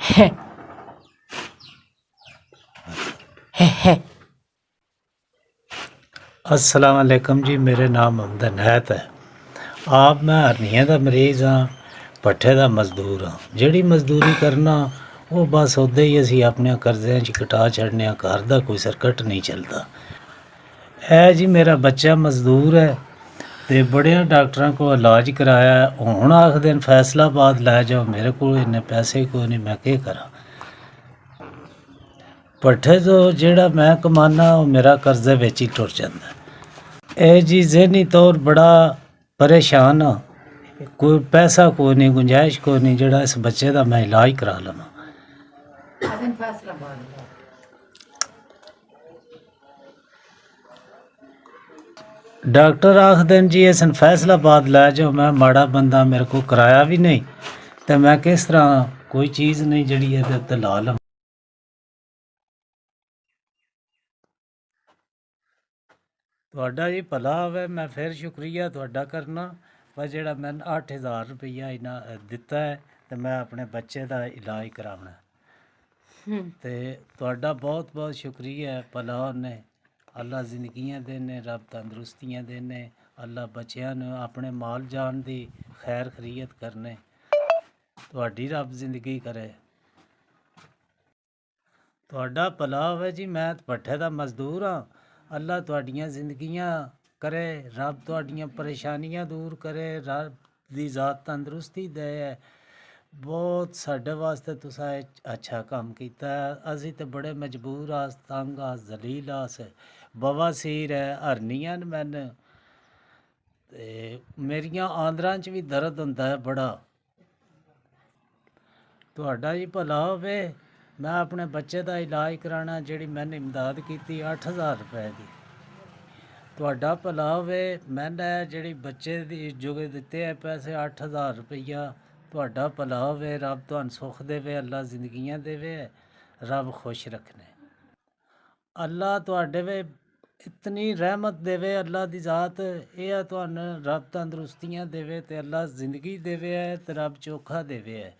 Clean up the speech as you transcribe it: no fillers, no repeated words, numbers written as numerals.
है है। अस्सलाम वालेकुम जी, मेरे नाम मोहम्मद अनायत है। आप मैं हरनिया का मरीज़ हाँ, भट्ठे का मजदूर हाँ। जिहड़ी मजदूरी करना वो बस उद्दां ही असीं अपने करज़िਆਂ 'ਚ कटा छड्डने आं, घर दा कोई सर्कट नहीं चलदा। है जी मेरा बच्चा मजदूर है ते बड़ियां डॉक्टरां कोल इलाज कराया, हुण आखदे न फैसलाबाद लै जाओ, मेरे कोल इन्ने पैसे कोई नहीं, मैं केह् करां। भट्ठे तो जेह्ड़ा मैं कमाना ओह् मेरा कर्जे विच ही टुर जांदा। ਇਹ जी ज़हनी तौर बड़ा परेशान हाँ, कोई पैसा कोई नहीं, गुंजाइश कोई नहीं जेह्ड़ा इस बच्चे दा मैं इलाज करा लवां। डॉक्टर आखदे न जी इस फैसलाबाद लै जाओ, मैं माड़ा बंदा, मेरे को कराया भी नहीं ते मैं किस तरह कोई चीज़ नहीं जेह्ड़ी एह्दे उत्ते ला लवां। ਤੁਹਾਡਾ ਜੀ ਭਲਾ ਹੋਵੇ, ਮੈਂ ਫਿਰ ਸ਼ੁਕਰੀਆ ਤੁਹਾਡਾ ਕਰਨਾ। ਪਰ ਜਿਹੜਾ ਮੈਨੂੰ 8000 ਰੁਪਈਆ ਇਹਨਾਂ ਦਿੱਤਾ ਹੈ ਤੇ ਮੈਂ ਆਪਣੇ ਬੱਚੇ ਦਾ ਇਲਾਜ ਕਰਾਉਣਾ ਤੇ ਤੁਹਾਡਾ ਬਹੁਤ ਬਹੁਤ ਸ਼ੁਕਰੀਆ ਹੈ। ਭਲਾ ਉਹਨੇ ਅੱਲਾ ਜ਼ਿੰਦਗੀਆਂ ਦੇਣੇ, ਰੱਬ ਤੰਦਰੁਸਤੀਆਂ ਦੇਣੇ, ਅੱਲਾ ਬੱਚਿਆਂ ਨੂੰ ਆਪਣੇ ਮਾਲ ਜਾਨ ਦੀ ਖੈਰ ਖਰੀਅਤ ਕਰਨੇ, ਤੁਹਾਡੀ ਰੱਬ ਜ਼ਿੰਦਗੀ ਕਰੇ। ਤੁਹਾਡਾ ਭਲਾ ਹੋਵੇ ਜੀ, ਮੈਂ ਭੱਠੇ ਦਾ ਮਜ਼ਦੂਰ ਹਾਂ। ਅੱਲਾ ਤੁਹਾਡੀਆਂ ਜ਼ਿੰਦਗੀਆਂ ਕਰੇ, ਰੱਬ ਤੁਹਾਡੀਆਂ ਪਰੇਸ਼ਾਨੀਆਂ ਦੂਰ ਕਰੇ, ਰੱਬ ਦੀ ਜ਼ਾਤ ਤੰਦਰੁਸਤੀ ਦੇ। ਬਹੁਤ ਸਾਡੇ ਵਾਸਤੇ ਤੁਸੀਂ ਅੱਛਾ ਕੰਮ ਕੀਤਾ। ਅਸੀਂ ਤੇ ਬੜੇ ਮਜਬੂਰ ਆ, ਤੰਗ ਆ, ਜ਼ਲੀਲ ਆ, ਬਵਾਸੀਰ ਹੈ, ਹਰਨੀਆਂ ਨੇ ਮੈਨੂੰ ਤੇ ਮੇਰੀਆਂ ਆਂਦਰਾਂ 'ਚ ਵੀ ਦਰਦ ਹੁੰਦਾ ਹੈ ਬੜਾ। ਤੁਹਾਡਾ ਜੀ ਭਲਾ ਹੋਵੇ। ਮੈਂ ਆਪਣੇ ਬੱਚੇ ਦਾ ਇਲਾਜ ਕਰਾਉਣਾ, ਜਿਹੜੀ ਮੈंने ਇਮਦਾਦ ਕੀਤੀ 8000 ਰੁਪਏ ਦੀ। ਤੁਹਾਡਾ ਭਲਾ ਹੋਵੇ। ਮੈंने ਜਿਹੜੀ ਬੱਚੇ ਦੀ ਜੋ ਦਿੱਤੇ ਹੈ ਪੈਸੇ 8000 ਰੁਪਈਆ, ਤੁਹਾਡਾ ਭਲਾ ਹੋਵੇ। ਰੱਬ ਤੁਹਾਨੂੰ ਸੁੱਖ ਦੇਵੇ, ਅੱਲਾ ਜ਼ਿੰਦਗੀਆਂ ਦੇਵੇ, ਰੱਬ ਖੁਸ਼ ਰੱਖਣੇ। ਅੱਲਾ ਤੁਹਾਡੇ ਵੇ ਇਤਨੀ ਰਹਿਮਤ ਦੇਵੇ, ਅੱਲਾ ਦੀ ਜ਼ਾਤ ਇਹ ਤੁਹਾਨੂੰ ਰੱਬ ਤੰਦਰੁਸਤੀਆਂ ਦੇਵੇ ਤੇ ਅੱਲਾ ਜ਼ਿੰਦਗੀ ਦੇਵੇ ਤੇ ਰੱਬ ਚੋਖਾ ਦੇਵੇ।